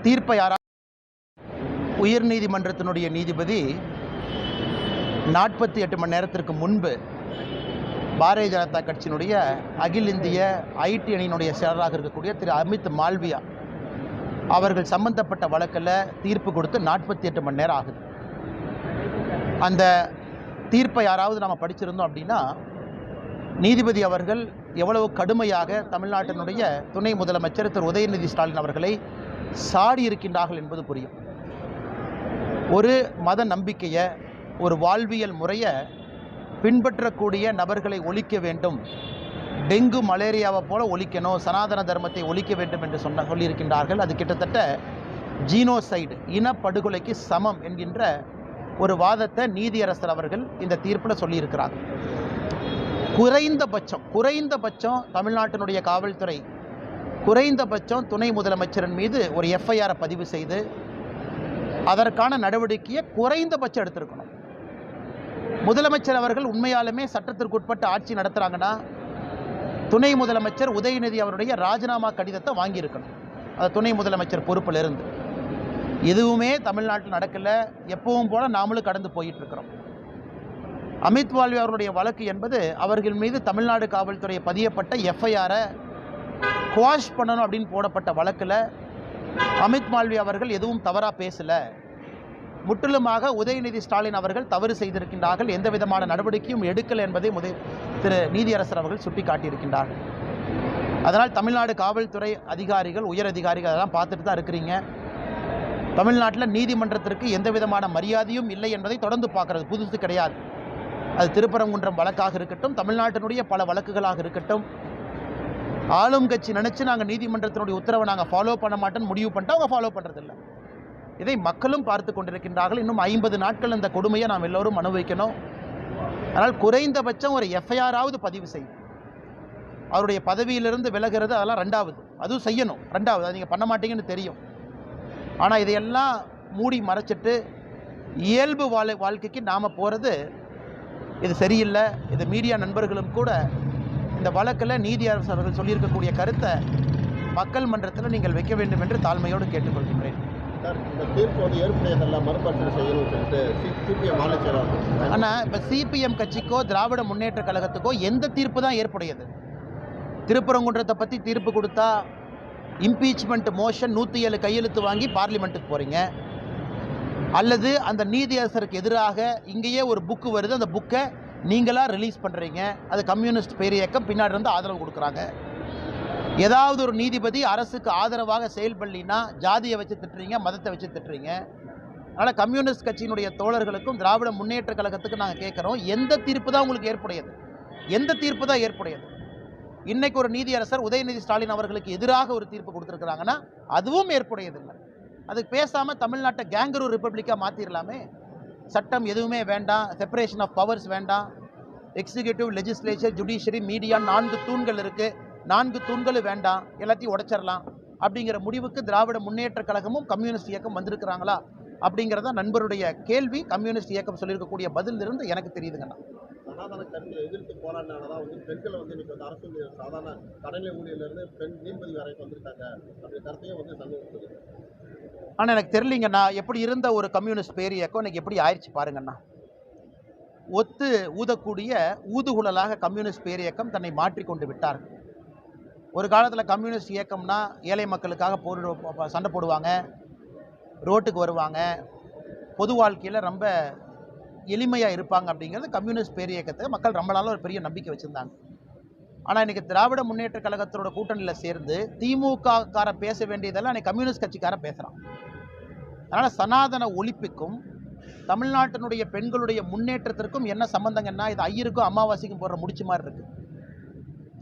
தீர்ப்பை உயர்நீதிமன்றத்தினுடைய நீதிபதி 48 மணி நேரத்திற்கு முன்பு பாரதிய ஜனதா கட்சியினுடைய அகில இந்திய ஐடி அணியினுடைய செயலராக இருக்கக்கூடிய திரு அமித் மால்வியா அவர்கள் சம்பந்தப்பட்ட வழக்கில் தீர்ப்பு கொடுத்து 48 மணி நேரம் ஆகுது. அந்த தீர்ப்பை யாராவது நாம் படிச்சிருந்தோம் அப்படின்னா நீதிபதி அவர்கள் எவ்வளவு கடுமையாக தமிழ்நாட்டினுடைய துணை முதலமைச்சர் திரு உதயநிதி ஸ்டாலின் அவர்களை சாடி இருக்கின்றார்கள் என்பது புரியும். ஒரு மத நம்பிக்கையை, ஒரு வாழ்வியல் முறையை பின்பற்றக்கூடிய நபர்களை ஒழிக்க வேண்டும், டெங்கு மலேரியாவை போல ஒழிக்கணும், சனாதன தர்மத்தை ஒழிக்க வேண்டும் என்று சொல்லியிருக்கின்றார்கள். அது கிட்டத்தட்ட ஜீனோசைடு, இனப்படுகொலைக்கு சமம் என்கின்ற ஒரு வாதத்தை நீதியரசர் அவர்கள் இந்த தீர்ப்பில் சொல்லியிருக்கிறாங்க. குறைந்தபட்சம் தமிழ்நாட்டினுடைய காவல்துறை குறைந்தபட்சம் துணை முதலமைச்சரின் மீது ஒரு எஃப்ஐஆரை பதிவு செய்து அதற்கான நடவடிக்கையை குறைந்தபட்சம் எடுத்திருக்கணும். முதலமைச்சர் அவர்கள் உண்மையாலுமே சட்டத்திற்கு உட்பட்ட ஆட்சி நடத்துகிறாங்கன்னா துணை முதலமைச்சர் உதயநிதி அவருடைய ராஜினாமா கடிதத்தை வாங்கியிருக்கணும். அது துணை முதலமைச்சர் பொறுப்பில் இருந்து எதுவுமே தமிழ்நாட்டில் நடக்கலை. எப்பவும் போல நாமளும் கடந்து போயிட்டுருக்கிறோம். அமித் மால்வியா அவருடைய வழக்கு என்பது அவர்கள் மீது தமிழ்நாடு காவல்துறை பதியப்பட்ட எஃப்ஐஆரை குவாஷ் பண்ணணும் அப்படின்னு போடப்பட்ட வழக்கில் அமித் மால்வியா அவர்கள் எதுவும் தவறாக பேசலை, முற்றிலுமாக உதயநிதி ஸ்டாலின் அவர்கள் தவறு செய்திருக்கின்றார்கள், எந்த விதமான நடவடிக்கையும் எடுக்கலை என்பதை திரு நீதியரசர் அவர்கள் சுட்டி காட்டியிருக்கின்றார்கள். அதனால் தமிழ்நாடு காவல்துறை அதிகாரிகள், உயர் அதிகாரிகள் அதெல்லாம் பார்த்துட்டு தான் இருக்கிறீங்க. தமிழ்நாட்டில் நீதிமன்றத்திற்கு எந்த விதமான மரியாதையும் இல்லை என்பதை தொடர்ந்து பார்க்குறது புதுசு கிடையாது. அது திருப்பரங்குன்றம் வழக்காக இருக்கட்டும், தமிழ்நாட்டினுடைய பல வழக்குகளாக இருக்கட்டும், ஆளும் கட்சி நினச்சி நாங்கள் நீதிமன்றத்தினுடைய உத்தரவை நாங்கள் ஃபாலோ பண்ண மாட்டோன்னு முடிவு பண்ணிட்டு அவங்க ஃபாலோ பண்ணுறதில்லை. இதை மக்களும் பார்த்து கொண்டிருக்கின்றார்கள். இன்னும் 50 நாட்கள் இந்த கொடுமையை நாம் எல்லோரும் அனுபவிக்கணும். அதனால் குறைந்தபட்சம் ஒரு எஃப்ஐஆராவது பதிவு செய்யும். அவருடைய பதவியிலிருந்து விலகிறது அதெல்லாம் ரெண்டாவது, அதுவும் செய்யணும். ரெண்டாவது அது நீங்கள் பண்ண மாட்டீங்கன்னு தெரியும். ஆனால் இதையெல்லாம் மூடி மறைச்சிட்டு இயல்பு வாழ்க்கைக்கு நாம் போகிறது இது சரியில்லை. இது மீடியா நண்பர்களும் கூட இந்த வழக்கில் நீதியரசர்கள் சொல்லியிருக்கக்கூடிய கருத்தை மக்கள் மன்றத்தில் நீங்கள் வைக்க வேண்டும் என்று தாழ்மையோடு கேட்டுக்கொள்கின்றேன். இந்த தீர்ப்பு வந்து ஏற்புடையதல்ல, மறுபரிசீலனை செய்யணும்னு சொல்லிட்டு சிபிஎம் மாநில செயலாளர். ஆனால் இப்போ சிபிஎம் கட்சிக்கோ திராவிட முன்னேற்ற கழகத்துக்கோ எந்த தீர்ப்பு தான் ஏற்புடையது? திருப்பரங்குன்றத்தை பற்றி தீர்ப்பு கொடுத்தா இம்பீச்மெண்ட் மோஷன் 107 கையெழுத்து வாங்கி பார்லிமெண்ட்டுக்கு போகிறீங்க, அல்லது அந்த நீதியரசருக்கு எதிராக இங்கேயே ஒரு புக்கு வருது, அந்த புக்கை நீங்களாக ரிலீஸ் பண்ணுறீங்க, அது கம்யூனிஸ்ட் பேரியக்கம் பின்னாடி இருந்து ஆதரவு கொடுக்குறாங்க. ஏதாவது ஒரு நீதிபதி அரசுக்கு ஆதரவாக செயல்படலினா ஜாதியை வச்சு திட்டுறீங்க, மதத்தை வச்சு திட்டுறீங்க. அதனால் கம்யூனிஸ்ட் கட்சியினுடைய தோழர்களுக்கும் திராவிட முன்னேற்ற கழகத்துக்கு நாங்கள் கேட்குறோம், எந்த தீர்ப்பு தான் உங்களுக்கு ஏற்புடையது? எந்த தீர்ப்பு தான் ஏற்புடையது? இன்றைக்கு ஒரு நீதியரசர் உதயநிதி ஸ்டாலின் அவர்களுக்கு எதிராக ஒரு தீர்ப்பு கொடுத்துருக்குறாங்கன்னா அதுவும் ஏற்புடையதில்லை. அதுக்கு பேசாமல் தமிழ்நாட்டை கேங்கரூ ரிப்பப்ளிக்காக மாற்றிடலாமே. சட்டம் எதுவுமே வேண்டாம், செப்பரேஷன் ஆஃப் பவர்ஸ் வேண்டாம், எக்ஸிக்யூட்டிவ், லெஜிஸ்லேச்சர், ஜுடிஷியரி, மீடியா 4 தூண்கள் இருக்குது, 4 தூண்களும் வேண்டாம், எல்லாத்தையும் உடைச்சிடலாம் அப்படிங்கிற முடிவுக்கு திராவிட முன்னேற்ற கழகமும் கம்யூனிஸ்ட் இயக்கம் வந்திருக்கிறாங்களா அப்படிங்கிறத நண்பருடைய கேள்வி. கம்யூனிஸ்ட் இயக்கம் சொல்லியிருக்கக்கூடிய பதிலிருந்து எனக்கு தெரியுதுங்கண்ணா. சனாதன கருத்தை எதிர்த்து போராடினால்தான் வந்து பெண்களை வந்து இன்னைக்கு வந்து அரசு சாதாரண கடநிலை ஊழியர்லேருந்து பெண் நீதிபதி வரைக்கும் வந்திருக்காங்க அப்படி கருத்தையும் வந்து சந்தேகம். ஆனால் எனக்கு தெரியலிங்கண்ணா, எப்படி இருந்த ஒரு கம்யூனிஸ்ட் பேர் இயக்கம் இன்னைக்கு எப்படி ஆயிடுச்சு பாருங்கண்ணா. ஒத்து ஊதக்கூடிய ஊதுகுழலாக கம்யூனிஸ்ட் பேர் இயக்கம் தன்னை மாற்றிக்கொண்டு விட்டார்கள். ஒரு காலத்தில் கம்யூனிஸ்ட் இயக்கம்னா ஏழை மக்களுக்காக சண்டை போடுவாங்க, ரோட்டுக்கு வருவாங்க, பொது வாழ்க்கையில் ரொம்ப எளிமையாக இருப்பாங்க. அப்படிங்கிறது கம்யூனிஸ்ட் பேர் இயக்கத்தை மக்கள் ரொம்ப நாளாக ஒரு பெரிய நம்பிக்கை வச்சுருந்தாங்க. ஆனால் இன்றைக்கி திராவிட முன்னேற்ற கழகத்தோட கூட்டணியில் சேர்ந்து திமுககார பேச வேண்டியதெல்லாம் இன்றைக்கி கம்யூனிஸ்ட் காரன் பேசுகிறான். அதனால் சனாதன ஒழிப்புக்கும் தமிழ்நாட்டினுடைய பெண்களுடைய முன்னேற்றத்திற்கும் என்ன சம்பந்தங்கன்னா, இது ஐயருக்கும் அமாவாசைக்கும் போடுற முடிச்சு மாதிரி இருக்குது.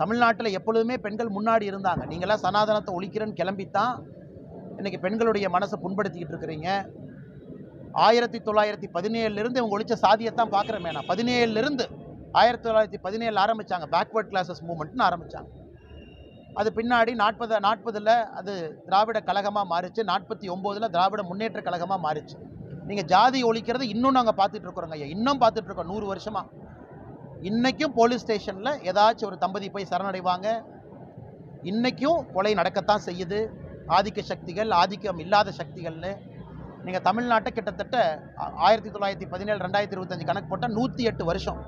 தமிழ்நாட்டில் எப்பொழுதுமே பெண்கள் முன்னாடி இருந்தாங்க. நீங்களாம் சனாதனத்தை ஒழிக்கிறேன்னு கிளம்பித்தான் இன்றைக்கி பெண்களுடைய மனசை புண்படுத்திக்கிட்டு இருக்கிறீங்க. 1917 இவங்க ஒழிச்ச சாதியத்தான் பார்க்குறோமே. நான் 17 1917 ஆரம்பித்தாங்க, பேக்வர்ட் கிளாஸஸ் மூவ்மெண்ட்னு ஆரம்பித்தாங்க. அது பின்னாடி 40 அது திராவிட கழகமாக மாறிச்சு, 49 திராவிட முன்னேற்ற கழகமாக மாறிச்சு. நீங்கள் ஜாதி ஒழிக்கிறது இன்னும் நாங்கள் பார்த்துட்ருக்குறோங்க ஐயா, இன்னும் பார்த்துட்ருக்கோம் 100 வருஷமாக. இன்றைக்கும் போலீஸ் ஸ்டேஷனில் ஏதாச்சும் ஒரு தம்பதி போய் சரணடைவாங்க. இன்றைக்கும் கொலை நடக்கத்தான் செய்யுது. ஆதிக்க சக்திகள், ஆதிக்கம் இல்லாத சக்திகள்னு நீங்கள் தமிழ்நாட்டை கிட்டத்தட்ட 1917 2025 கணக்கு போட்டால் 108 வருஷம்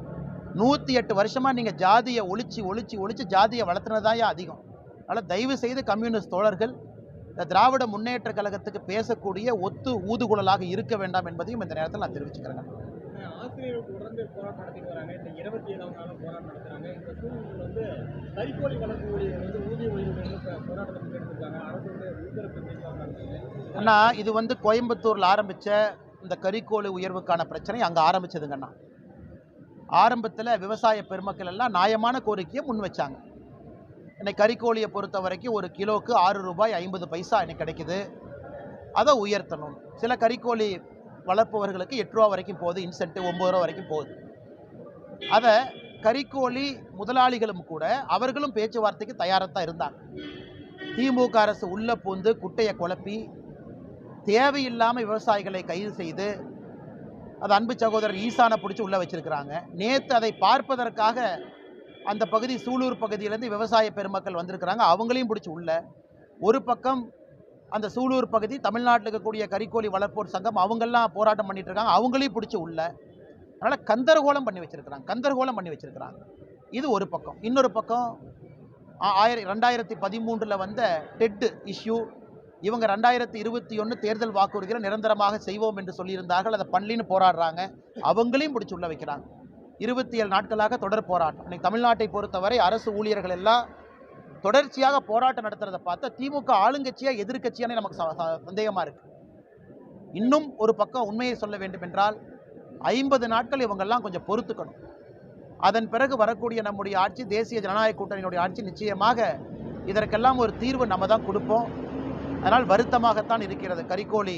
108 வருஷமாக நீங்கள் ஜாதியை ஒழிச்சு ஜாதியை வளர்த்துனதாயா அதிகம். அதனால் தயவு செய்து கம்யூனிஸ்ட் தோழர்கள் இந்த திராவிட முன்னேற்ற கழகத்துக்கு பேசக்கூடிய ஊதுகுழலாக இருக்க வேண்டாம் என்பதையும் இந்த நேரத்தில் நான் தெரிவிச்சுக்கிறேன். ஆசிரியர்கள் தொடர்ந்து போராட்டம் நடத்திட்டு வராங்க. இந்த 27ஆம் நாளும் போராட்டம் நடத்துறாங்க. இந்த சூழ்நிலையில் வந்து கறிக்கோழி வளர்ப்பு ஊழியர்கள் ஊதிய உயர்வு போராட்டத்தை முன்னெடுத்திருக்காங்க. அரசு உத்தரவு பேச்சுவார்த்தை. அண்ணா, இது கோயம்புத்தூரில் ஆரம்பித்த இந்த கறிக்கோழி உயர்வுக்கான பிரச்சனை அங்கே ஆரம்பிச்சதுங்கண்ணா. ஆரம்பத்தில் விவசாய பெருமக்கள் எல்லாம் நியாயமான கோரிக்கையை முன் வச்சாங்க. இன்னைக்கு கறிக்கோழியை பொறுத்த வரைக்கும் ஒரு கிலோவுக்கு 6 ரூபாய் 50 பைசா இன்னைக்கு கிடைக்குது. அதை உயர்த்தணும். சில கறிக்கோழி வளர்ப்பவர்களுக்கு 8 ரூபா வரைக்கும் போகுது, இன்சென்டிவ் 9 ரூபா வரைக்கும் போகுது. அதை கறிக்கோழி முதலாளிகளும் கூட அவர்களும் பேச்சுவார்த்தைக்கு தயாராக இருந்தாங்க. திமுக அரசு உள்ள பூந்து குட்டையை குழப்பி தேவையில்லாமல் விவசாயிகளை கைது செய்து அது அன்பு சகோதரர் ஈசானை பிடிச்சி உள்ளே வச்சிருக்கிறாங்க. நேற்று அதை பார்ப்பதற்காக அந்த பகுதி சூலூர் பகுதியிலேருந்து விவசாய பெருமக்கள் வந்திருக்கிறாங்க. அவங்களையும் பிடிச்சி உள்ள ஒரு பக்கம் அந்த சூலூர் பகுதி தமிழ்நாட்டில் இருக்கக்கூடிய கறிக்கோழி வளர்ப்போர் சங்கம் அவங்கெல்லாம் போராட்டம் பண்ணிட்டு இருக்காங்க. அவங்களையும் பிடிச்சி உள்ள. அதனால் கந்தரகோலம் பண்ணி வச்சிருக்கிறாங்க. இது ஒரு பக்கம். இன்னொரு பக்கம் 2013 வந்த டெட் இஷ்யூ. இவங்க 2021 தேர்தல் வாக்குறுதிகளை நிரந்தரமாக செய்வோம் என்று சொல்லியிருந்தார்கள். அதை பண்ணலின்னு போராடுறாங்க. அவங்களையும் பிடிச்சி உள்ள வைக்கிறாங்க. 27 நாட்களாக தொடர் போராட்டம். இன்னைக்கு தமிழ்நாட்டை பொறுத்தவரை அரசு ஊழியர்கள் எல்லாம் தொடர்ச்சியாக போராட்டம் நடத்துறதை பார்த்தா திமுக ஆளுங்கட்சியாக எதிர்கட்சியானே நமக்கு சந்தேகமாக இருக்குது. இன்னும் ஒரு பக்கம் உண்மையை சொல்ல வேண்டும் என்றால் 50 நாட்கள் இவங்கெல்லாம் கொஞ்சம் பொறுத்துக்கணும். அதன் பிறகு வரக்கூடிய நம்முடைய ஆட்சி, தேசிய ஜனநாயக கூட்டணியினுடைய ஆட்சி, நிச்சயமாக இதற்கெல்லாம் ஒரு தீர்வு நம்ம தான் கொடுப்போம். அதனால் வருத்தமாகத்தான் இருக்கிறது. கறிக்கோழி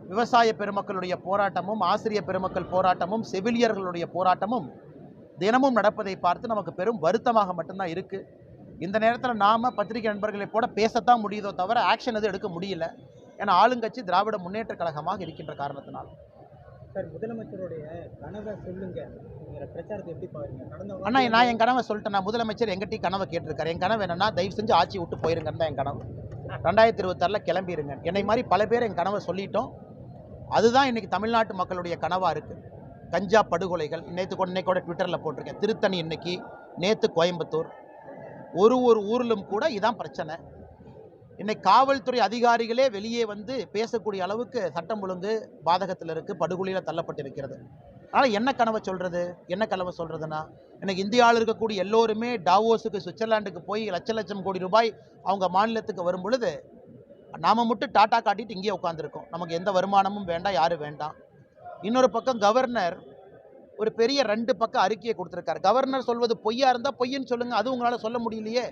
விவசாய பெருமக்களுடைய போராட்டமும், ஆசிரியர் பெருமக்கள் போராட்டமும், செவிலியர்களுடைய போராட்டமும் தினமும் நடப்பதை பார்த்து நமக்கு பெரும் வருத்தமாக மட்டும்தான் இருக்குது. இந்த நேரத்தில் நாம் பத்திரிகை நண்பர்களை போட பேசத்தான் முடியுதோ தவிர ஆக்ஷன் எதுவும் எடுக்க முடியல. ஏன்னா ஆளுங்கட்சி திராவிட முன்னேற்ற கழகமாக இருக்கின்ற காரணத்தினால். சார், முதலமைச்சருடைய கனவை சொல்லுங்க, பிரச்சாரத்தை எப்படி பாருங்க? அண்ணா, நான் என் கனவை சொல்லிட்டேன். நான் முதலமைச்சர் எங்கிட்ட கனவை கேட்டிருக்காரு. என் கனவு என்னன்னா, தயவு செஞ்சு ஆட்சி விட்டு போயிருங்கன்னு தான் என் கனவு. 2026 கிளம்பிடுங்க. என்னை மாதிரி பல பேர் என் கனவை சொல்லிட்டோம். அதுதான் இன்றைக்கி தமிழ்நாட்டு மக்களுடைய கனவாக இருக்குது. கஞ்சா படுகொலைகள் இன்னைக்கூட ட்விட்டரில் போட்டிருக்கேன். திருத்தணி இன்னைக்கு, நேற்று கோயம்புத்தூர், ஒரு ஊரிலும் கூட இதான் பிரச்சனை. இன்னைக்கு காவல்துறை அதிகாரிகளே வெளியே வந்து பேசக்கூடிய அளவுக்கு சட்டம் ஒழுங்கு பாதகத்தில் இருக்குது, படுகொலையில் தள்ளப்பட்டிருக்கிறது. அதனால் என்ன கனவை சொல்கிறதுனா, இன்னைக்கு இந்தியாவில் இருக்கக்கூடிய எல்லோருமே டாவோஸுக்கு, சுவிட்சர்லாண்டுக்கு போய் லட்சம் கோடி ரூபாய் அவங்க மாநிலத்துக்கு வரும் பொழுது நாம் மட்டும் டாட்டா காட்டிட்டு இங்கேயே உட்காந்துருக்கோம். நமக்கு எந்த வருமானமும் வேண்டாம், யாரும் வேண்டாம். இன்னொரு பக்கம் கவர்னர் ஒரு பெரிய 2 பக்கம் அறிக்கையை கொடுத்துருக்காரு. கவர்னர் சொல்வது பொய்யா இருந்தால் பொய்ன்னு சொல்லுங்கள், அது உங்களால் சொல்ல முடியலையே.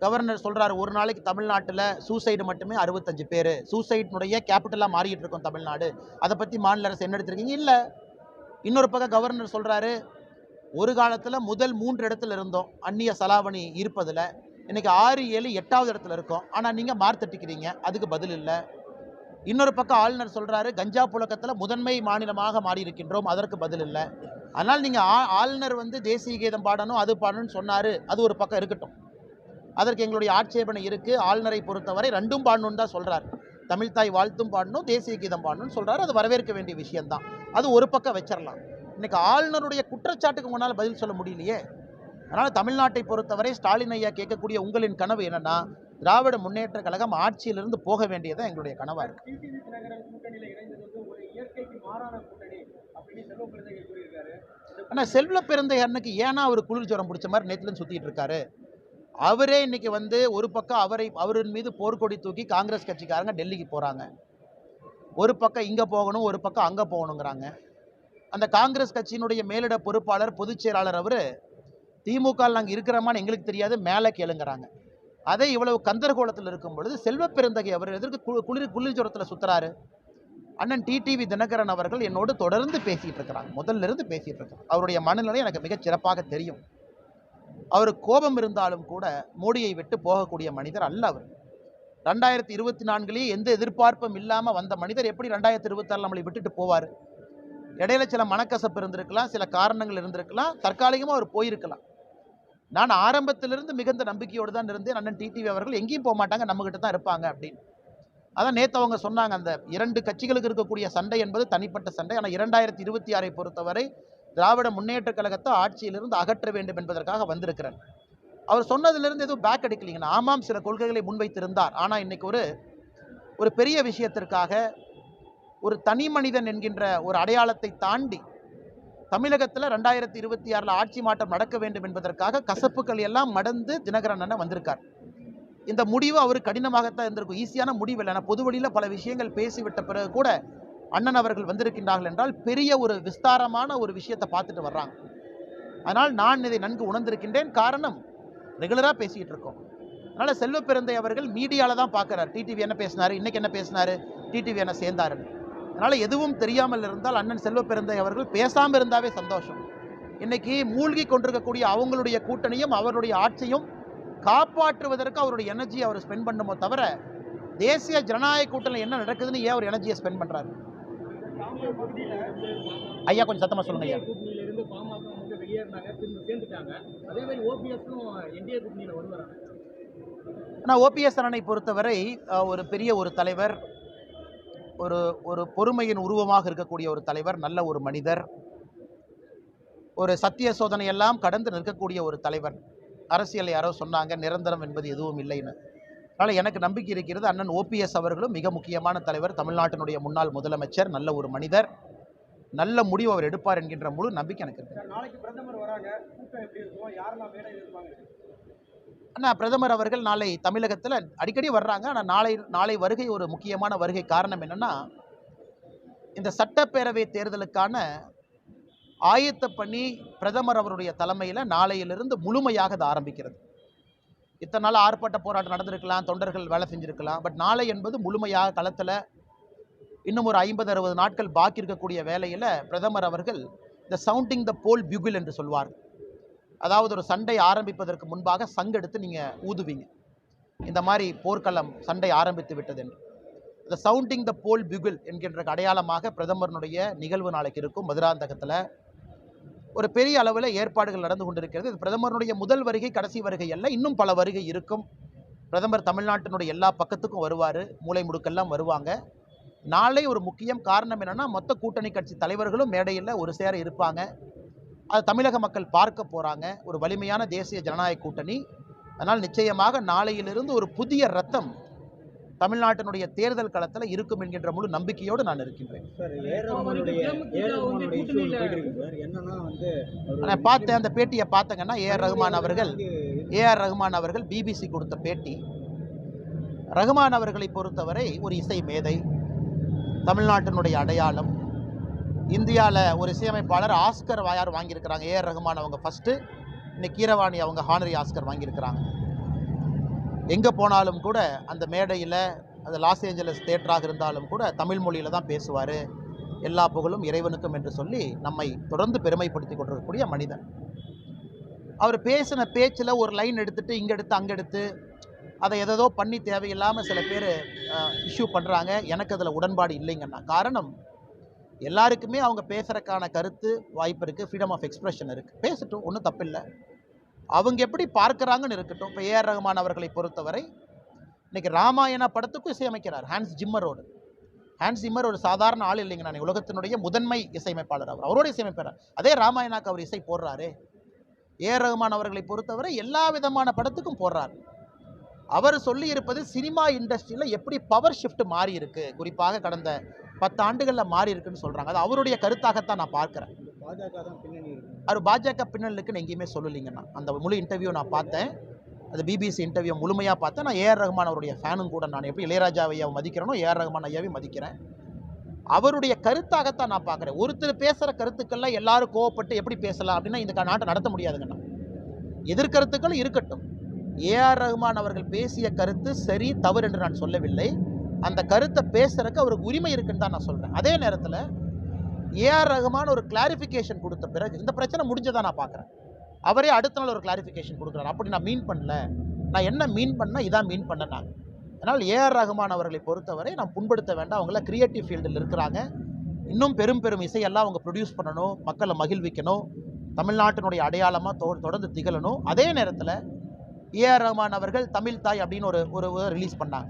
கவர்னர் சொல்கிறாரு, ஒரு நாளைக்கு தமிழ்நாட்டில் சூசைடு மட்டுமே 65 பேர். சூசைட்னுடைய கேபிட்டலாக மாறிட்டு இருக்கோம் தமிழ்நாடு. அதை பற்றி மாநில அரசு என்ன எடுத்திருக்கீங்க? இல்லை. இன்னொரு பக்கம் கவர்னர் சொல்கிறாரு, ஒரு காலத்தில் முதல் 3 இடத்துல இருந்தோம் அந்நிய செலாவணி இருப்பதில். இன்றைக்கி 6, 7, 8வது இடத்துல இருக்கோம். ஆனால் நீங்கள் மார்த்தட்டிக்கிறீங்க, அதுக்கு பதில் இல்லை. இன்னொரு பக்கம் ஆளுநர் சொல்கிறாரு, கஞ்சா புழக்கத்தில் முதன்மை மாநிலமாக மாறி இருக்கின்றோம், அதற்கு பதில் இல்லை. அதனால் நீங்கள் ஆளுநர் வந்து தேசிய கீதம் பாடணும், அது பாடணும்னு சொன்னார், அது ஒரு பக்கம் இருக்கட்டும். அதற்கு எங்களுடைய ஆட்சேபனை இருக்குது. ஆளுநரை பொறுத்தவரை 2ம் பாடணுன்னு தான் சொல்கிறார். தமிழ்தாய் வாழ்த்தும் பாடணும், தேசிய கீதம் பாடணும்னு சொல்கிறார். அது வரவேற்க வேண்டிய விஷயம்தான். அது ஒரு பக்கம் வச்சிடலாம். இன்றைக்கி ஆளுநருடைய குற்றச்சாட்டுக்கு முன்னால் பதில் சொல்ல முடியலையே. அதனால் தமிழ்நாட்டை பொறுத்தவரை ஸ்டாலின் ஐயா கேட்கக்கூடிய உங்களின் கனவு என்னென்னா, திராவிட முன்னேற்ற கழகம் ஆட்சியிலிருந்து போக வேண்டியதான் எங்களுடைய கனவாக இருக்குது. ஆனால் செல்வ பெருந்தையனுக்கு ஏன்னா அவர் குளிர் ஜுரம் பிடிச்ச மாதிரி நேற்றுலேருந்து சுற்றிட்டு இருக்காரு. அவரே இன்றைக்கி வந்து ஒரு பக்கம் அவரின் மீது போர்க்கொடி தூக்கி காங்கிரஸ் கட்சிக்காரங்க டெல்லிக்கு போகிறாங்க. ஒரு பக்கம் இங்கே போகணும், ஒரு பக்கம் அங்கே போகணுங்கிறாங்க. அந்த காங்கிரஸ் கட்சியினுடைய மேலிட பொறுப்பாளர், பொதுச் செயலாளர் அவர் திமுக நாங்கள் இருக்கிறோமான்னு எங்களுக்கு தெரியாது, மேலே கேளுங்கிறாங்க. அதே இவ்வளவு கந்தர்கோலத்தில் இருக்கும் பொழுது செல்வ பெருந்தகை அவர் எதற்கு குளிர் ஜுரத்தில் சுற்றுறாரு? அண்ணன் டிடிவி தினகரன் அவர்கள் என்னோடு தொடர்ந்து பேசிகிட்டு இருக்கிறாங்க, முதல்ல இருந்து பேசிகிட்டு இருக்காங்க. அவருடைய மனநிலை எனக்கு மிகச் சிறப்பாக தெரியும். அவர் கோபம் இருந்தாலும் கூட மோடியை விட்டு போகக்கூடிய மனிதர் அல்ல. அவர் 2024 எந்த எதிர்பார்ப்பும் இல்லாமல் வந்த மனிதர் எப்படி 2026 நம்மளை விட்டுட்டு போவார்? இடையில சில மனக்கசப்பு இருந்திருக்கலாம், சில காரணங்கள் இருந்திருக்கலாம், தற்காலிகமாக அவர் போயிருக்கலாம். நான் ஆரம்பத்திலிருந்து மிகுந்த நம்பிக்கையோடு தான் இருந்தேன். அண்ணன் டிடிவி அவர்கள் எங்கேயும் போக மாட்டாங்க, நம்மகிட்ட தான் இருப்பாங்க அப்படின்னு. அதான் நேற்று அவங்க சொன்னாங்க, அந்த 2 கட்சிகளுக்கு இருக்கக்கூடிய சண்டை என்பது தனிப்பட்ட சண்டை. ஆனால் 2026 பொறுத்தவரை திராவிட முன்னேற்றக் கழகத்தை ஆட்சியிலிருந்து அகற்ற வேண்டும் என்பதற்காக வந்திருக்கிறார். அவர் சொன்னதிலிருந்து எதுவும் பேக் அடிக்கலைங்கண்ணா. ஆமாம், சில கொள்கைகளை முன்வைத்திருந்தார். ஆனால் இன்னைக்கு ஒரு பெரிய விஷயத்திற்காக ஒரு தனி மனிதன் என்கின்ற ஒரு அடையாளத்தை தாண்டி தமிழகத்தில் 2026 ஆட்சி மாற்றம் நடக்க வேண்டும் என்பதற்காக கசப்புக்கள் எல்லாம் மடந்து தினகரன் அண்ணன் வந்திருக்கார். இந்த முடிவு அவர் கடினமாகத்தான் இருந்திருக்கும், ஈஸியான முடிவு இல்லை. ஆனால் பொது வழியில் பல விஷயங்கள் பேசிவிட்ட பிறகு கூட அண்ணன் அவர்கள் வந்திருக்கின்றார்கள் என்றால் பெரிய ஒரு விஸ்தாரமான ஒரு விஷயத்தை பார்த்துட்டு வர்றாங்க. அதனால் நான் இதை நன்கு உணர்ந்திருக்கின்றேன். காரணம், ரெகுலராக பேசிக்கிட்டு இருக்கோம். அதனால் செல்வ பெருந்தை அவர்கள் மீடியாவில் தான் பார்க்குறாரு, டிடிவி என்ன பேசினார், இன்றைக்கி என்ன பேசினார், டிடிவி என்ன சேர்ந்தாருன்னு. அதனால் எதுவும் தெரியாமல் இருந்தால் அண்ணன் செல்வ பெருந்தை அவர்கள் பேசாமல் இருந்தாவே சந்தோஷம். இன்றைக்கி மூழ்கி கொண்டிருக்கக்கூடிய அவங்களுடைய கூட்டணியும் அவருடைய ஆட்சியும் காப்பாற்றுவதற்கு அவருடைய எனர்ஜியை அவர் ஸ்பெண்ட் பண்ணுமோ தவிர தேசிய ஜனநாயக கூட்டணியில் என்ன நடக்குதுன்னு ஏன் அவர் எனர்ஜியை ஸ்பெண்ட் பண்ணுறாரு? ஐயா கொஞ்சம் சத்தமாக சொல்லுங்க ஐயா. கூட்டணியிலிருந்து பாமக வந்து வெளியேறினாங்க, திரும்ப சேர்ந்துட்டாங்க. அதே மாதிரி ஓபிஎஸும் என்டிஏ கூட்டணியில் வருவாங்க. ஆனால் ஓபிஎஸ் அண்ணனை பொறுத்தவரை ஒரு பெரிய ஒரு தலைவர், ஒரு பொறுமையின் உருவமாக இருக்கக்கூடிய ஒரு தலைவர், நல்ல ஒரு மனிதர், ஒரு சத்திய சோதனை எல்லாம் கடந்து நிற்கக்கூடிய ஒரு தலைவர். அரசியல் யாரோ சொன்னாங்க நிரந்தரம் என்பது எதுவும் இல்லைன்னு. அதனால் எனக்கு நம்பிக்கை இருக்கிறது, அண்ணன் ஓபிஎஸ் அவர்களும் மிக முக்கியமான தலைவர், தமிழ்நாட்டினுடைய முன்னாள் முதலமைச்சர், நல்ல ஒரு மனிதர், நல்ல முடிவு அவர் எடுப்பார் என்கின்ற முழு நம்பிக்கை எனக்கு இருக்கு. நாளைக்கு பிரதமர் வராங்க, கூட்டம் எப்படி இருக்கும், யாரெல்லாம் மேடையில் இருப்பாங்க? அண்ணா பிரதமர் அவர்கள் நாளை தமிழகத்தில் அடிக்கடி வர்றாங்க. ஆனால் நாளை வருகை ஒரு முக்கியமான வருகை. காரணம் என்னென்னா, இந்த சட்டப்பேரவை தேர்தலுக்கான ஆயத்த பணி பிரதமர் அவருடைய தலைமையில் நாளையிலிருந்து முழுமையாக அது ஆரம்பிக்கிறது. இத்தனை நாள் ஆர்ப்பாட்ட போராட்டம் நடந்திருக்கலாம், தொண்டர்கள் வேலை செஞ்சுருக்கலாம். பட் நாளை என்பது முழுமையாக களத்தில் இன்னும் ஒரு 50-60 நாட்கள் பாக்கி இருக்கக்கூடிய வேலையில் பிரதமர் அவர்கள் இந்த சவுண்டிங் த போல் பியூகிள் என்று சொல்வார். அதாவது ஒரு சண்டை ஆரம்பிப்பதற்கு முன்பாக சங்கெடுத்து நீங்கள் ஊதுவீங்க, இந்த மாதிரி போர்க்களம் சண்டை ஆரம்பித்து விட்டது என்று. இந்த சவுண்டிங் த போல் பியூகிள் என்கின்ற அடையாளமாக பிரதமருடைய நிகழ்வு நாளைக்கு இருக்கும். மதுராந்தகத்தில் ஒரு பெரிய அளவில் ஏற்பாடுகள் நடந்து கொண்டிருக்கிறது. இது பிரதமருடைய முதல் வருகை, கடைசி வருகை அல்ல, இன்னும் பல வருகை இருக்கும். பிரதமர் தமிழ்நாட்டினுடைய எல்லா பக்கத்துக்கும் வருவார், மூலை முடுக்கெல்லாம் வருவாங்க. நாளை ஒரு முக்கியம். காரணம் என்னென்னா, மொத்த கூட்டணி கட்சி தலைவர்களும் மேடையில் ஒரு சேர இருப்பாங்க. அது தமிழக மக்கள் பார்க்க போகிறாங்க. ஒரு வலிமையான தேசிய ஜனநாயக கூட்டணி. அதனால் நிச்சயமாக நாளையிலிருந்து ஒரு புதிய ரத்தம் தமிழ்நாட்டினுடைய தேர்தல் களத்தில் இருக்கும் என்கின்ற முழு நம்பிக்கையோடு நான் இருக்கின்றேன். நான் பார்த்தேன், அந்த பேட்டியை பார்த்தங்கன்னா ஏஆர் ரஹ்மான் அவர்கள் பிபிசி கொடுத்த பேட்டி. ரஹ்மான் அவர்களை பொறுத்தவரை ஒரு இசை மேதை, தமிழ்நாட்டினுடைய அடையாளம். இந்தியாவில் ஒரு இசையமைப்பாளர் ஆஸ்கர் யார் வாங்கியிருக்கிறாங்க, ஏஆர் ரஹ்மான் அவங்க ஃபஸ்ட்டு. இன்னைக்கு கீரவாணி அவங்க ஹானரி ஆஸ்கர் வாங்கியிருக்கிறாங்க. எங்கே போனாலும் கூட அந்த மேடையில், அது லாஸ் ஏஞ்சலஸ் தியேட்டராக இருந்தாலும் கூட தமிழ் மொழியில் தான் பேசுவார். எல்லா புகழும் இறைவனுக்கும் என்று சொல்லி நம்மை தொடர்ந்து பெருமைப்படுத்தி கொண்டிருக்கக்கூடிய மனிதன். அவர் பேசின பேச்சில் ஒரு லைன் எடுத்துகிட்டு இங்கே எடுத்து அங்கே எடுத்து அதை எதோ பண்ணி தேவையில்லாமல் சில பேர் இஷ்யூ பண்ணுறாங்க. எனக்கு அதில் உடன்பாடு இல்லைங்கண்ணா. காரணம், எல்லாருக்குமே அவங்க பேசுகிறக்கான கருத்து வாய்ப்பு இருக்குது, ஃப்ரீடம் ஆஃப் எக்ஸ்பிரஷன் இருக்குது, பேசட்டும், ஒன்றும் தப்பில்லை. அவங்க எப்படி பார்க்குறாங்கன்னு இருக்கட்டும். இப்போ ஏஆர் ரஹ்மான் அவர்களை பொறுத்தவரை இன்றைக்கி ராமாயண படத்துக்கும் இசையமைக்கிறார் ஹான்ஸ் ஜிம்மரோடு. ஹான்ஸ் ஜிம்மர் ஒரு சாதாரண ஆள் இல்லைங்க, நான் உலகத்தினுடைய முதன்மை இசையமைப்பாளர். அவரோட இசையமைப்பார். அதே ராமாயணாக்கு அவர் இசை போடுறாரு. ஏஆர் ரஹ்மான் அவர்களை பொறுத்தவரை எல்லா விதமான படத்துக்கும் போடுறார். அவர் சொல்லியிருப்பது சினிமா இண்டஸ்ட்ரியில் எப்படி பவர் ஷிஃப்ட் மாறி இருக்குது, குறிப்பாக கடந்த 10 ஆண்டுகளில் மாறி இருக்குன்னு சொல்கிறாங்க. அது அவருடைய கருத்தாகத்தான் நான் பார்க்குறேன். அவர் பாஜக பின்னணி இருக்குன்னு எங்கேயுமே சொல்லலைங்கண்ணா. அந்த முழு இன்டர்வியூ நான் பார்த்தேன், அது பிபிசி இன்டர்வியூ முழுமையாக பார்த்தேன். நான் ஏஆர் ரஹ்மான் அவருடைய ஃபேனும் கூட. நான் எப்படி இளையராஜா ஐயாவை மதிக்கிறேனோ ஏஆர் ரஹ்மான் ஐயாவையும் மதிக்கிறேன். அவருடைய கருத்தாகத்தான் நான் பார்க்குறேன். ஒருத்தர் பேசுகிற கருத்துக்கள்லாம் எல்லாரும் கோவப்பட்டு எப்படி பேசலாம் அப்படின்னா இந்த நாட்டை நடத்த முடியாதுங்கண்ணா. எதிர்கருத்துக்கள் இருக்கட்டும். ஏஆர் ரஹ்மான் அவர்கள் பேசிய கருத்து சரி தவறு என்று நான் சொல்லவில்லை. அந்த கருத்தை பேசுறதுக்கு அவருக்கு உரிமை இருக்குன்னு தான் நான் சொல்கிறேன். அதே நேரத்தில் ஏஆர் ரஹ்மான் ஒரு கிளாரிஃபிகேஷன் கொடுத்த பிறகு இந்த பிரச்சனை முடிஞ்சதான் நான் பார்க்குறேன். அவரே அடுத்த நாள் ஒரு கிளாரிஃபிகேஷன் கொடுக்குறாரு. அப்படி நான் மீன் பண்ணல, நான் என்ன மீன் பண்ணால் இதான் மீன் பண்ணேன் நான். அதனால் ஏஆர் ரஹ்மான் அவர்களை பொறுத்தவரை நான் புண்படுத்த வேண்டாம். அவங்கள கிரியேட்டிவ் ஃபீல்டில் இருக்கிறாங்க. இன்னும் பெரும் இசையெல்லாம் அவங்க ப்ரொடியூஸ் பண்ணணும், மக்களை மகிழ்விக்கணும். தமிழ்நாட்டினுடைய அடையாளமாக தொடர்ந்து திகழணும். அதே நேரத்தில் ஏஆர் ரஹ்மான் அவர்கள் தமிழ் தாய் அப்படின்னு ஒரு ரிலீஸ் பண்ணாங்க.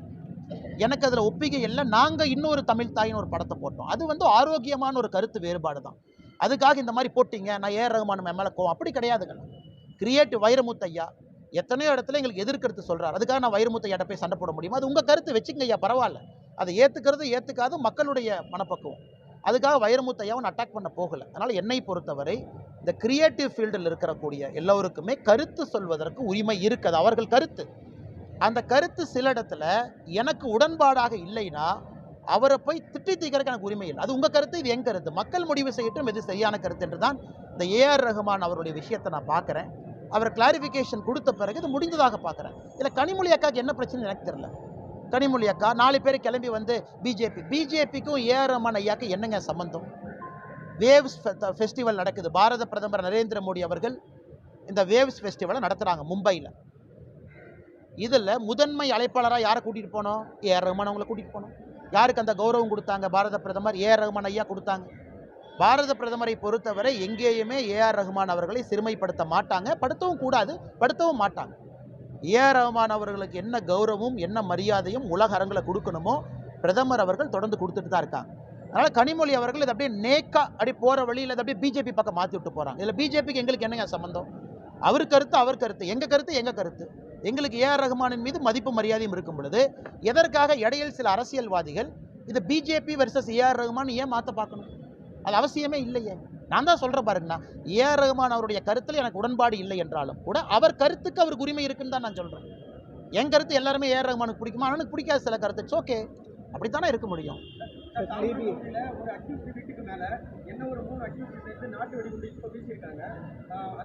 எனக்கு அதில் ஒப்பிகை இல்லை. நாங்கள் இன்னொரு தமிழ் தாயின்னு ஒரு படத்தை போட்டோம். அது வந்து ஆரோக்கியமான ஒரு கருத்து வேறுபாடு தான். அதுக்காக இந்த மாதிரி போட்டிங்க நான் ஏஆர் ரஹ்மான் மேலே கோவம் அப்படி கிடையாதுங்க. கிரியேட்டிவ் வைரமுத்து ஐயா எத்தனையோ இடத்துல எங்களுக்கு எதிர்கருத்து சொல்கிறார். அதுக்காக நான் வைரமுத்து ஐயாட்ட போய் சண்டை போட முடியுமா? அது உங்கள் கருத்து வச்சுங்க ஐயா, பரவாயில்ல. அதை ஏற்றுக்கிறது ஏற்றுக்காது மக்களுடைய மனப்பக்குவம். அதுக்காக வைரமுத்து ஐயாவை அட்டாக் பண்ண போகலை. அதனால் என்னை பொறுத்தவரை இந்த கிரியேட்டிவ் ஃபீல்டில் இருக்கக்கூடிய எல்லோருக்குமே கருத்து சொல்வதற்கு உரிமை இருக்குது. அவர்கள் கருத்து, அந்த கருத்து சில இடத்துல எனக்கு உடன்பாடாக இல்லைன்னா அவரை போய் திட்டி தீக்கிறதுக்கு எனக்கு உரிமை இல்லை. அது உங்கள் கருத்து, இது என் கருத்து. மக்கள் முடிவு செய்யட்டும் எது சரியான கருத்து என்று தான் இந்த ஏஆர் ரஹ்மான் அவருடைய விஷயத்தை நான் பார்க்குறேன். அவர் கிளாரிஃபிகேஷன் கொடுத்த பிறகு இது முடிந்ததாக பார்க்குறேன். இல்லை கனிமொழி அக்காவுக்கு என்ன பிரச்சனை எனக்கு தெரியல. கனிமொழி அக்கா 4 பேர் கிளம்பி வந்து பிஜேபிக்கும் ஏஆர் ரஹ்மான் ஐயாவுக்கு என்னங்க சம்பந்தம்? வேவ்ஸ் ஃபெஸ்டிவல் நடக்குது. பாரத பிரதமர் நரேந்திர மோடி அவர்கள் இந்த வேவ்ஸ் ஃபெஸ்டிவலை நடத்துகிறாங்க மும்பையில். இதில் முதன்மை அழைப்பாளராக யாரை கூட்டிகிட்டு போனோம்? ஏஆர் ரஹ்மான் அவங்களை கூட்டிகிட்டு போனோம். யாருக்கு அந்த கௌரவம் கொடுத்தாங்க? பாரத பிரதமர் ஏஆர் ரஹ்மான் ஐயா கொடுத்தாங்க. பாரத பிரதமரை பொறுத்தவரை எங்கேயுமே ஏஆர் ரஹ்மான் அவர்களை சிறுமைப்படுத்த மாட்டாங்க, படுத்தவும் கூடாது, படுத்தவும் மாட்டாங்க. ஏஆர் ரஹ்மான் அவர்களுக்கு என்ன கௌரவமும் என்ன மரியாதையும் உலக அரங்கில் கொடுக்கணுமோ பிரதமர் அவர்கள் தொடர்ந்து கொடுத்துட்டு தான் இருக்காங்க. அதனால் கனிமொழி அவர்கள் இதை அப்படியே நேக்கா அப்படி போகிற வழியில் அப்படியே பிஜேபி பக்கம் மாற்றி விட்டு போகிறாங்க. இதில் பிஜேபிக்கு எங்களுக்கு என்னங்க சம்பந்தம்? அவர் கருத்து அவர் கருத்து, எங்கள் கருத்து எங்கள் கருத்து. எங்களுக்கு ஏஆர் ரஹ்மானின் மீது மதிப்பு மரியாதையும் இருக்கும் பொழுது எதற்காக இடையில் சில அரசியல்வாதிகள் இது பிஜேபி வெர்சஸ் ஏஆர் ரஹ்மான் ஏன் மாற்ற பார்க்கணும்? அது அவசியமே இல்லையே. நான் தான் சொல்கிறேன் பாருங்கண்ணா, ஏஆர் ரஹ்மான் அவருடைய கருத்தில் எனக்கு உடன்பாடு இல்லை என்றாலும் கூட அவர் கருத்துக்கு அவருக்கு உரிமை இருக்குன்னு தான் நான் சொல்கிறேன். என் கருத்து எல்லாருமே ஏஆர் ரஹ்மானுக்கு பிடிக்குமா? எனக்கு பிடிக்காத சில கருத்து, இட்ஸ் ஓகே, அப்படித்தானே இருக்க முடியும். ஒரு அக்யூஸ்ட் வீட்டுக்கு மேல என்ன ஒரு 3 அக்யூஸ்ட் சேர்த்து நாட்டு வெடிகுண்டு இப்போ வீசியிருக்காங்க.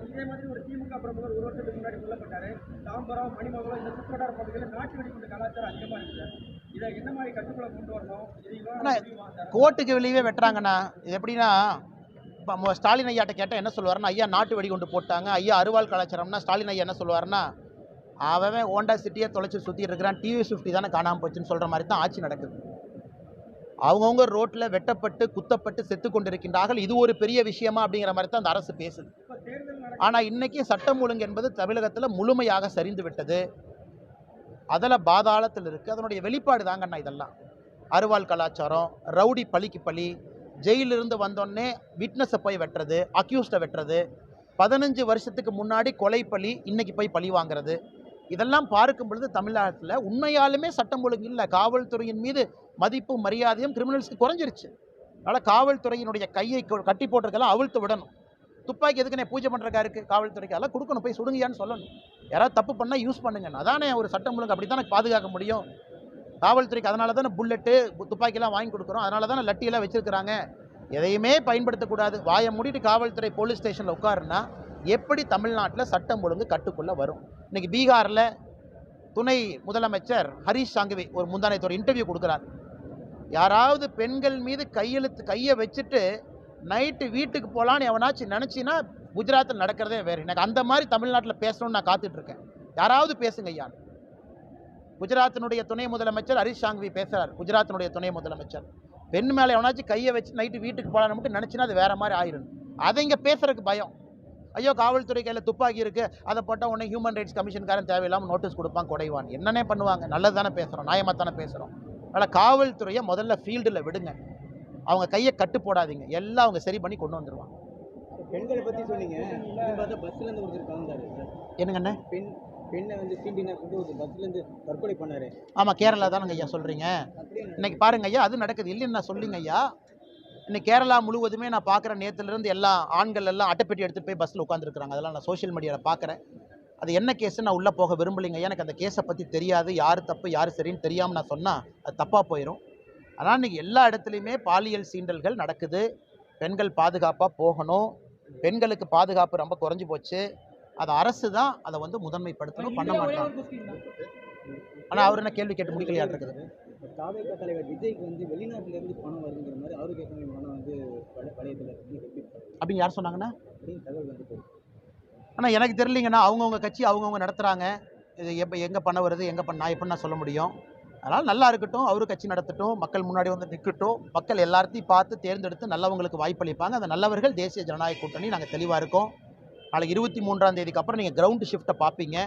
இதே மாதிரி ஒரு திமுக பிரமுகர் 1 வருஷத்துக்கு முன்னாடி கொல்லப்பட்டாரு. தாம்பரம், மணிமங்கலம் இந்த சுற்றுவட்டார பகுதிகளில் நாட்டு வெடிகுண்டு கலாச்சாரம் அதிகமாக இருக்குது. இதை என்ன மாதிரி கட்டுக்குள்ள கொண்டு வரணும்? கோர்ட்டுக்கு வெளியே வெட்டுறாங்கண்ணா. இது எப்படின்னா, இப்போ ஸ்டாலின் ஐயாட்ட கேட்டால் என்ன சொல்லுவாருன்னா, ஐயா நாட்டு வெடிகுண்டு போட்டாங்க, ஐயா அருவாள் கலாச்சாரம்னா ஸ்டாலின் ஐயா என்ன சொல்லுவாருன்னா, அவன் ஹோண்டா சிட்டியை தொலைச்சி சுற்றிட்டு இருக்கிறான், டிவிஎஸ் 50 தானே காணாமல் போச்சுன்னு சொல்கிற மாதிரி தான் ஆட்சி நடக்குது. அவங்கவுங்க ரோட்டில் வெட்டப்பட்டு குத்தப்பட்டு செத்து கொண்டிருக்கின்றார்கள். இது ஒரு பெரிய விஷயமா அப்படிங்கிற மாதிரி தான் அந்த அரசு பேசுது. ஆனால் இன்றைக்கி சட்டம் ஒழுங்கு என்பது தமிழகத்தில் முழுமையாக சரிந்து விட்டது. அதில் பாதாளத்தில் இருக்குது. அதனுடைய வெளிப்பாடு தாங்கண்ணா இதெல்லாம். அருவாள் கலாச்சாரம், ரவுடி பழிக்கு பழி, ஜெயிலிருந்து வந்தோடனே விட்னஸை போய் வெட்டுறது, அக்யூஸ்டை வெட்டுறது, 15 வருஷத்துக்கு முன்னாடி கொலை பழி இன்றைக்கி போய் பழி வாங்கிறது, இதெல்லாம் பார்க்கும் பொழுது தமிழ்நாட்டில் உண்மையாலுமே சட்டம் ஒழுங்கு இல்லை. காவல்துறையின் மீது மதிப்பும் மரியாதையும் கிரிமினல்ஸ்க்கு குறைஞ்சிருச்சு. அதனால் காவல்துறையினுடைய கையை கட்டி போட்டிருக்கெல்லாம் அவிழ்த்து விடணும். துப்பாக்கி எதுக்குன்னே பூஜை பண்ணுறக்கா இருக்குது? காவல்துறைக்கு அதெல்லாம் கொடுக்கணும், போய் சுடுங்கயான்னு சொல்லணும். யாராவது தப்பு பண்ணால் யூஸ் பண்ணுங்கன்னு. அதானே ஒரு சட்டம் ஒழுங்கு, அப்படி தானே பாதுகாக்க முடியும் காவல்துறைக்கு. அதனால தானே புல்லட்டு துப்பாக்கிலாம் வாங்கி கொடுக்குறோம், அதனால தானே லட்டியெல்லாம் வச்சுருக்கிறாங்க. எதையுமே பயன்படுத்தக்கூடாது. வாயை மூடிட்டு காவல்துறை போலீஸ் ஸ்டேஷனில் உட்காருன்னா எப்படி தமிழ்நாட்டில் சட்டம் ஒழுங்கு கட்டுக்குள்ளே வரும்? இன்றைக்கி பீகாரில் துணை முதலமைச்சர் ஹரீஷ் சாங்கவி ஒரு முந்தானத்து ஒரு இன்டர்வியூ கொடுக்குறார். யாராவது பெண்கள் மீது கையை வச்சுட்டு நைட்டு வீட்டுக்கு போகலான்னு எவனாச்சும் நினச்சின்னா குஜராத்தில் நடக்கிறதே வேறு. எனக்கு அந்த மாதிரி தமிழ்நாட்டில் பேசணும்னு நான் காத்துட்ருக்கேன். யாராவது பேசுங்க ஐயா. குஜராத்தினுடைய துணை முதலமைச்சர் ஹரீஷ் சாங்கவி பேசுகிறார். குஜராத்தினுடைய துணை முதலமைச்சர் பெண் மேலே எவனாச்சும் கையை வச்சு நைட்டு வீட்டுக்கு போகலான்னு மட்டும் நினச்சின்னா அது வேறு மாதிரி ஆயிடும். அதை இங்கே பேசுறதுக்கு பயம். ஐயோ காவல்துறை கையில் துப்பாக்கி இருக்குது, அதை போட்டால் உடனே ஹியூமன் ரைட்ஸ் கமிஷன்காரன் தேவையில்லாமல் நோட்டீஸ் கொடுப்பான், கொடைவான். என்னன்னே பண்ணுவாங்க? நல்லது தானே பேசுகிறோம், நியாயமாக தானே பேசுகிறோம். அதனால் காவல்துறையை முதல்ல ஃபீல்டில் விடுங்க. அவங்க கையை கட்டு போடாதீங்க, எல்லாம் அவங்க சரி பண்ணி கொண்டு வந்துடுவாங்க. பெண்களை பற்றி சொன்னீங்க, பஸ்லேருந்து ஒருத்தர் கலந்தாரு. என்னங்கண்ணே? பெண்ணை வந்து சீண்டினா கொண்டு ஒரு பஸ்லேருந்து தற்கொலை பண்ணார். ஆமாம், கேரளா தானங்க ஐயா சொல்கிறீங்க. இன்னைக்கு பாருங்க ஐயா, அது நடக்குது இல்லைன்னு நான் சொல்லிங்க ஐயா. இன்னைக்கு கேரளா முழுவதுமே நான் பார்க்குறேன், நேற்றுலேருந்து எல்லா ஆண்கள் எல்லாம் அட்டைப்பெட்டி எடுத்துகிட்டு போய் பஸ்ஸில் உட்காந்துருக்குறாங்க. அதெல்லாம் நான் சோஷியல் மீடியாவில் பார்க்குறேன். அது என்ன கேஸு நான் உள்ளே போக விரும்பலைங்க. எனக்கு அந்த கேஸை பற்றி தெரியாது, யார் தப்பு யார் சரின்னு தெரியாமல் நான் சொன்னால் அது தப்பாக போயிடும். ஆனால் இன்றைக்கி எல்லா இடத்துலையுமே பாலியல் சீண்டல்கள் நடக்குது. பெண்கள் பாதுகாப்பாக போகணும். பெண்களுக்கு பாதுகாப்பு ரொம்ப குறைஞ்சி போச்சு. அது அரசு தான் அதை வந்து முதன்மைப்படுத்தணும், பண்ண மாட்டாங்க. ஆனால் அவர் என்ன கேள்வி கேட்டு முடிக்கலையா இருக்குது? தாவேகா தலைவர் விஜய்க்கு வந்து வெளிநாட்டிலேருந்து பணம் வருங்கிற மாதிரி அவருக்கு பணம் வந்து வளையத்தில் அப்படின்னு யார் சொன்னாங்கன்னா தகவல் வந்து. ஆனால் எனக்கு தெரியலிங்கன்னா, அவங்கவுங்க கட்சி அவங்கவுங்க நடத்துகிறாங்க. இது எங்கே பண்ண வருது எங்கே நான் எப்படி நான் சொல்ல முடியும்? அதனால் நல்லா இருக்கட்டும், அவரு கட்சி நடத்தட்டும், மக்கள் முன்னாடி வந்து நிற்கட்டும். மக்கள் எல்லாத்தையும் பார்த்து தேர்ந்தெடுத்து நல்லவங்களுக்கு வாய்ப்பளிப்பாங்க. அந்த நல்லவர்கள் தேசிய ஜனநாயக கூட்டணி. நாங்கள் தெளிவாக இருக்கோம். நாளைக்கு 23ஆம் தேதிக்கு அப்புறம் நீங்கள் கிரவுண்டு ஷிஃப்ட்டை பார்ப்பீங்க.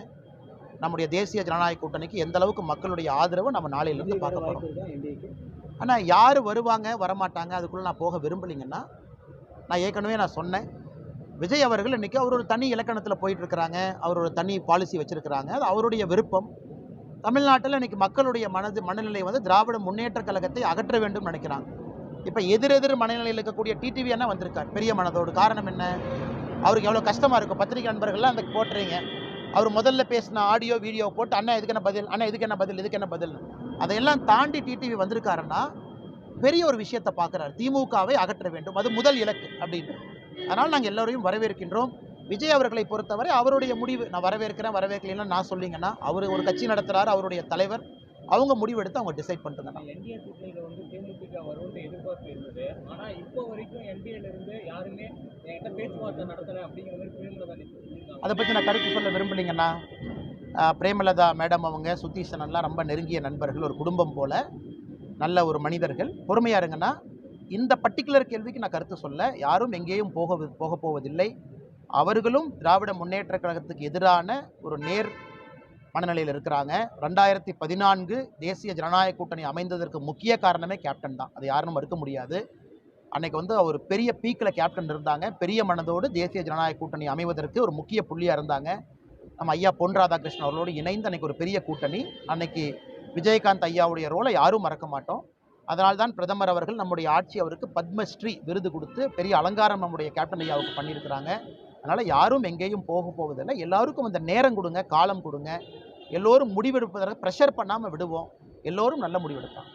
நம்முடைய தேசிய ஜனநாயக கூட்டணிக்கு எந்த அளவுக்கு மக்களுடைய ஆதரவு நம்ம நாளையிலேருந்து பார்க்க போகிறோம். ஆனால் யார் வருவாங்க வரமாட்டாங்க அதுக்குள்ளே நான் போக விரும்பலைங்கன்னா, நான் ஏற்கனவே சொன்னேன், விஜய் அவர்கள் இன்றைக்கி அவர் ஒரு தனி இலக்கணத்தில் போயிட்டுருக்கிறாங்க, அவர் ஒரு தனி பாலிசி வச்சுருக்கிறாங்க, அது அவருடைய விருப்பம். தமிழ்நாட்டில் இன்றைக்கி மக்களுடைய மனநிலை வந்து திராவிட முன்னேற்ற கழகத்தை அகற்ற வேண்டும் நினைக்கிறாங்க. இப்போ எதிரெதிர் மனநிலையில் இருக்கக்கூடிய டிடிவி அண்ணா வந்திருக்கார் பெரிய மனதோடு. காரணம் என்ன? அவருக்கு எவ்வளோ கஷ்டமாக இருக்கும். பத்திரிகை நண்பர்கள்லாம் அந்த போட்டுறீங்க, அவர் முதல்ல பேசின ஆடியோ வீடியோ போட்டு அண்ணா இதுக்கு என்ன பதில், அண்ணா இதுக்கு என்ன பதில், இதுக்கு என்ன பதில், அதையெல்லாம் தாண்டி டிடிவி வந்திருக்காருன்னா பெரிய ஒரு விஷயத்தை பார்க்குறாரு. திமுகவை அகற்ற வேண்டும், அது முதல் இலக்கு அப்படின்னு. அதனால் நாங்கள் எல்லோரையும் வரவேற்கின்றோம். விஜய் அவர்களை பொறுத்தவரை அவருடைய முடிவு, நான் வரவேற்கிறேன் வரவேற்கலைன்னா நான் சொல்லிங்கன்னா, அவர் ஒரு கட்சி நடத்துகிறாரு, அவருடைய தலைவர், அவங்க முடிவெடுத்து அவங்க டிசைட் பண்ணிட்டுங்க. என்டிஏ கூட்டணியில் வந்து தேமுதிக வரும்னு எதிர்பார்ப்பு இருந்தது. ஆனால் இப்போ வரைக்கும் என்டிஏலேருந்து யாருமே என்கிட்ட பேச்சுவார்த்தை நடத்தலை அப்படிங்கிற மாதிரி பிரேமலதா சொல்லியிருக்காங்க. அதை பற்றி நான் கருத்து சொல்ல விரும்பலைங்கண்ணா. பிரேமலதா மேடம் அவங்க சுத்தீஷனெல்லாம் ரொம்ப நெருங்கிய நண்பர்கள், ஒரு குடும்பம் போல் நல்ல ஒரு மனிதர்கள். பொறுமையாக இருங்கன்னா, இந்த பர்டிகுலர் கேள்விக்கு நான் கருத்து சொல்ல, யாரும் எங்கேயும் போக போவதில்லை. அவர்களும் திராவிட முன்னேற்ற கழகத்துக்கு எதிரான ஒரு நேர் மனநிலையில் இருக்கிறாங்க. 2014 தேசிய ஜனநாயக கூட்டணி அமைந்ததற்கு முக்கிய காரணமே கேப்டன் தான், அது யாரும் மறுக்க முடியாது. அன்னைக்கு வந்து அவர் பெரிய பீக்கில் கேப்டன் இருந்தாங்க. பெரிய மனதோடு தேசிய ஜனநாயக கூட்டணி அமைவதற்கு ஒரு முக்கிய புள்ளியாக இருந்தாங்க. நம்ம ஐயா பொன் ராதாகிருஷ்ணன் அவர்களோடு இணைந்து அன்றைக்கி ஒரு பெரிய கூட்டணி. அன்னைக்கு விஜயகாந்த் ஐயாவுடைய ரோலை யாரும் மறக்க மாட்டோம். அதனால்தான் பிரதமர் அவர்கள் நம்முடைய ஆட்சி அவருக்கு பத்மஸ்ரீ விருது கொடுத்து பெரிய அலங்காரம் நம்முடைய கேப்டன் ஐயாவுக்கு பண்ணியிருக்கிறாங்க. அதனால் யாரும் எங்கேயும் போவதில்லை. எல்லாருக்கும் அந்த நேரம் கொடுங்க, காலம் கொடுங்க. எல்லோரும் முடிவெடுப்பதற்கு ப்ரெஷர் பண்ணாமல் விடுவோம். எல்லோரும் நல்ல முடிவெடுப்பாங்க.